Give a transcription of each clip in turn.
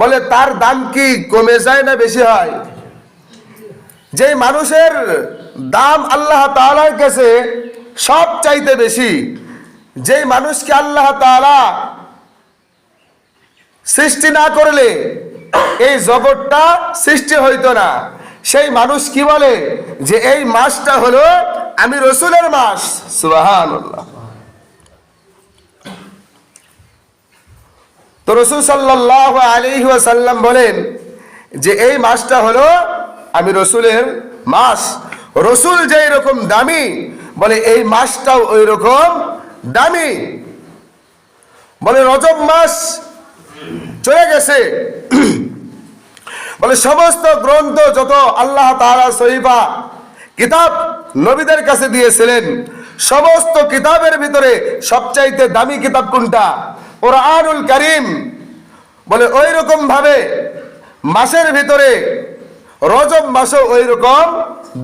বলে তার দাম কি কমে যায় না বেশি হয়? যে মানুষের দাম আল্লাহ তাআলার কাছে সব চাইতে বেশি, যেই মানুষকে আল্লাহ তাআলা সৃষ্টি না করলে এই জগৎটা সৃষ্টি হইতো না, সেই মানুষ কি বলে যে এই মাসটা হলো আমি রসুলের মাস। সুবহানাল্লাহ। তো রসুল সাল্লাল্লাহু আলাইহি ওয়াসাল্লাম বলেন যে এই মাসটা হলো আমি রসুলের মাস। রসুল যেই রকম দামি, বলে এই মাসটাও ওই রকম দামি। বলে রজব মাস চলে গেছে, বলে সমস্ত গ্রন্থ যত আল্লাহ তাআলা সহিফা কিতাব নবীদের কাছে দিয়েছিলেন, সমস্ত কিতাবের ভিতরে সবচাইতে দামি কিতাব কোনটা? কুরআনুল কারীম। বলে ওই রকম ভাবে মাসের ভিতরে রজব মাসও ওই রকম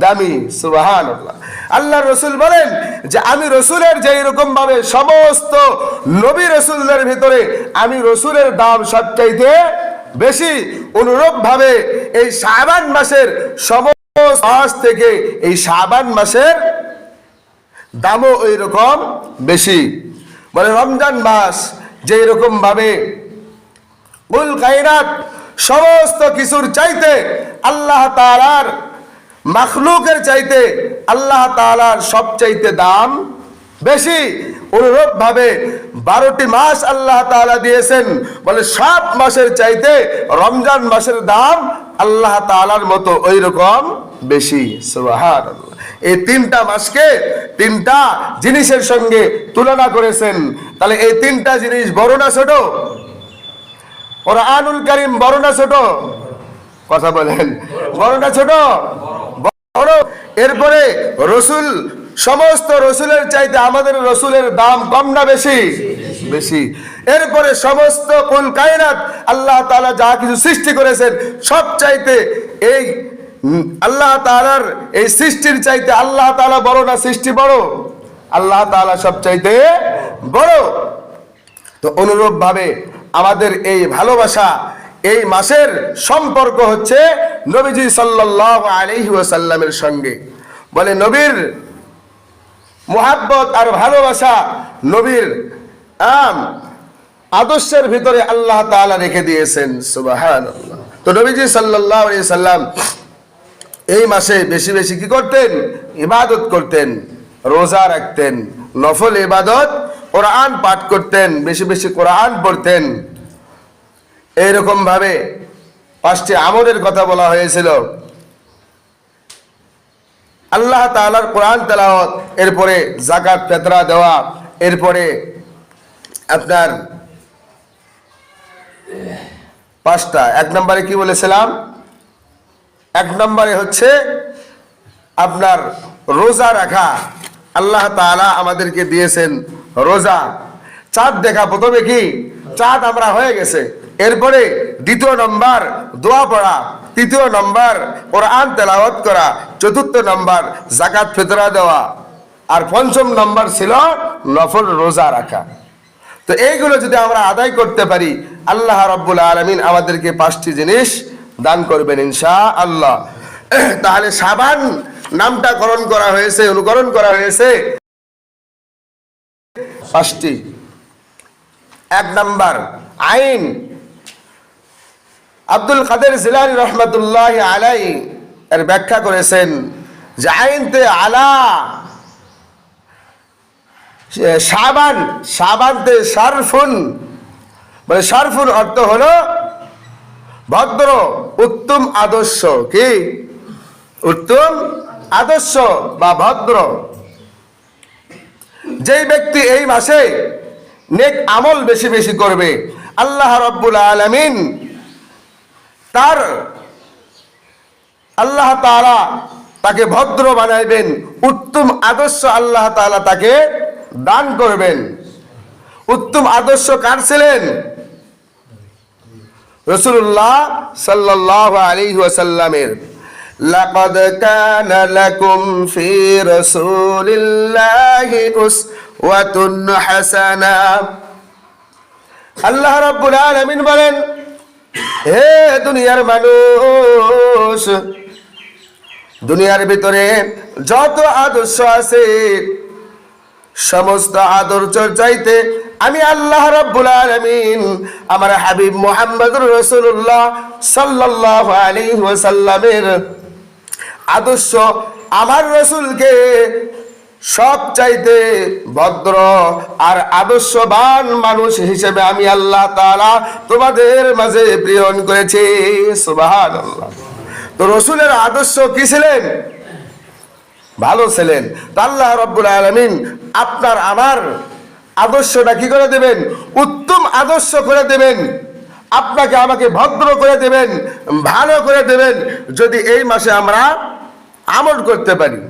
দামি। সুবহানাল্লাহ। আল্লাহ রসুল বলেন যে আমি রসুলের যেই রকম ভাবে সমস্ত নবী রসুলদের ভিতরে আমি রসুলের দাম সবচাইতে বেশি, অনুরূপ ভাবে এই শাবান মাসের সমস্ত মাস থেকে এই শাবান মাসের দামও ওই রকম বেশি। বলে রমজান মাস যেই রকম ভাবে কুল কায়নাত সমস্ত কিছুর চাইতে আল্লাহ তাআলার মাখলুকের চাইতে আল্লাহ তাআলার সবচাইতে দাম বেশি, অনুরূপ ভাবে 12টি মাস আল্লাহ তাআলা দিয়েছেন, বলে সব মাসের চাইতে রমজান মাসের দাম আল্লাহ তাআলার মতো ওই রকম বেশি। সুবহানাল্লাহ। এই তিনটা মাসকে তিনটা জিনিসের সঙ্গে তুলনা করেছেন। তাহলে এই তিনটা জিনিস বড় না ছোট? কুরআনুল কারীম বড় না ছোট? কথা বলেন, বড় না ছোট? বড়। এরপরে রসুল, সমস্ত রসুলের চাইতে আমাদের রসুলের দাম কম না বেশি? বেশি। এরপরে সমস্ত কুল কায়নাত আল্লাহ তাআলা যা কিছু সৃষ্টি করেছেন সব চাইতে এই আল্লাহ তাআলার এই সৃষ্টির চাইতে আল্লাহ তাআলা বড় না সৃষ্টি বড়? আল্লাহ তাআলা সব চাইতে বড়। তো অনুরূপ ভাবে আমাদের এই ভালোবাসা, এই মাসের সম্পর্ক হচ্ছে নবীজি সাল্লাল্লাহু আলাইহি ওয়াসাল্লামের সঙ্গে। বলে নবীর মুহাব্বত আর ভালোবাসা নবীর আদর্শের ভিতরে আল্লাহ তাআলা রেখে দিয়েছেন। সুবহানাল্লাহ। তো নবীজি সাল্লাল্লাহু আলাইহি সাল্লাম এই মাসে বেশি বেশি কি করতেন? ইবাদত করতেন, রোজা রাখতেন, নফল ইবাদত, কোরআন পাঠ করতেন, বেশি বেশি কোরআন পড়তেন। এইরকম ভাবে 5টি আমলের কথা বলা হয়েছিল। আল্লাহ তাআলার কোরআন তেলাওয়াত, এরপরে যাকাত ফিতরা দেওয়া, এরপরে আপনার 5টা। 1 নম্বরে কি বলেছিলাম? 1 নম্বরে হচ্ছে আপনার রোজা রাখা। আল্লাহ তাআলা আমাদেরকে দিয়েছেন রোজা। চাঁদ দেখা, প্রথমে কি চাঁদ আমরা হয়ে গেছে, এরপরে 2 নম্বর দোয়া পড়া, 3 নম্বর কোরআন তেলাওয়াত করা, 4 নম্বর যাকাত ফিতরা দেওয়া, আর 5ম নম্বর ছিল নফল রোজা রাখা। তো এইগুলো যদি আমরা আদায় করতে পারি আল্লাহ রাব্বুল আলামিন আমাদেরকে 5টি জিনিস দান করবেন ইনশাআল্লাহ। তাহলে শাবান নামটা অনুকরণ করা হয়েছে 5টি। 1 নম্বর আইন। আব্দুল কাদের জিলানী রহমাতুল্লাহি আলাইহি এর ব্যাখ্যা করেছেন যে আইনতে আলা শাবান, শাবানতে শারফুন, মানে শারফুন অর্থ হলো ভদ্র, উত্তম আদর্শ। কি? উত্তম আদর্শ বা ভদ্র। যেই ব্যক্তি এই মাসে নেক আমল বেশি বেশি করবে আল্লাহ রাব্বুল আলামিন আল্লাহ তাআলা তাকে ভদ্র বানাইবেন, উত্তম আদর্শ আল্লাহ তাআলা তাকে দান করবেন। উত্তম আদর্শ কার ছিলেন? রাসূলুল্লাহ সাল্লাল্লাহু আলাইহি ওয়াসাল্লামের। লাকাদ কানা লাকুম ফি রাসূলিল্লাহি উসওয়াতুন হাসানাহ। আল্লাহ রাব্বুল আলামিন বলেন হে দুনিয়ার মানুষ, দুনিয়ার ভিতরে যত আদর্শ আছে সমস্ত আদর্শ চাইতে আমি আল্লাহ রাব্বুল আলামিন আমার হাবিব মুহাম্মদুর রাসূলুল্লাহ সাল্লাল্লাহু আলাইহি ওয়াসাল্লামের আদর্শ, আমার রাসূলকে সব চাইতে ভদ্র আর আদর্শবান মানুষ হিসেবে আমি আল্লাহ তাআলা তোমাদের মাঝে প্রেরণ করেছি। সুবহানাল্লাহ। তো রাসূলের আদর্শ কি ছিলেন? ভালো ছিলেন। তো আল্লাহ রাব্বুল আলামিন আপনার আমার আদর্শটা কি করে দেবেন? উত্তম আদর্শ করে দেবেন। আপনাকে আমাকে ভদ্র করে দেবেন, ভালো করে দেবেন, যদি এই মাসে আমরা আমল করতে পারি।